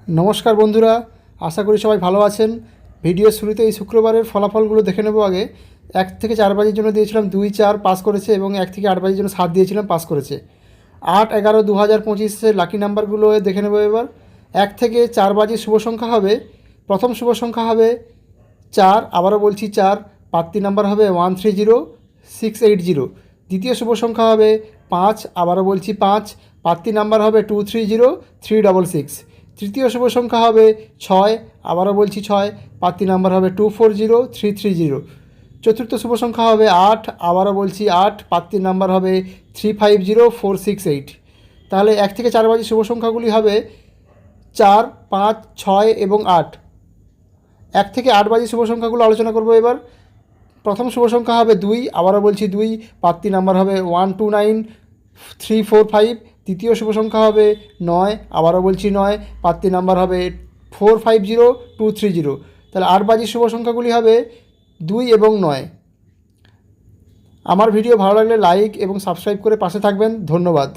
নমস্কার বন্ধুরা, আশা করি সবাই ভালো আছেন। ভিডিওর শুরুতে এই শুক্রবারের ফলাফলগুলো দেখে নেব। আগে 1 থেকে 4 বাজির জন্য দিয়েছিলাম 2, 4 পাস করেছে, এবং 1 থেকে 8 বাজির জন্য 7 দিয়েছিলাম, পাস করেছে। 8, 11, 2025 লাকি নাম্বারগুলো দেখে নেব এবার। 1 থেকে 4 বাজির শুভ সংখ্যা হবে, প্রথম শুভ সংখ্যা হবে 4, আবারও বলছি 4, পাত্তি নাম্বার হবে 130680। দ্বিতীয় শুভ সংখ্যা হবে 5, আবারও বলছি 5, পাত্তি নাম্বার হবে 230366। তৃতীয় শুভ সংখ্যা হবে 6, আবারও বলছি 6, পাত্তি নাম্বার হবে 240330। চতুর্থ শুভ সংখ্যা হবে 8, আবারও বলছি 8, পাত্তির নাম্বার হবে 350468। তাহলে 1 থেকে 4 বাজির শুভ সংখ্যাগুলি হবে 4, 5, 6 এবং 8। 1 থেকে 8 বাজির শুভ সংখ্যাগুলো আলোচনা করব এবার। প্রথম শুভ সংখ্যা হবে 2, আবারও বলছি 2, পাত্তি নাম্বার হবে 129345। দ্বিতীয় শুভ সংখ্যা হবে 9, আবারও বলছি 9, পাত্তি নাম্বার হবে 450230। তাহলে 8 বাজির শুভ সংখ্যাগুলি হবে 2 এবং 9। আমার ভিডিও ভালো লাগলে লাইক এবং সাবস্ক্রাইব করে পাশে থাকবেন। ধন্যবাদ।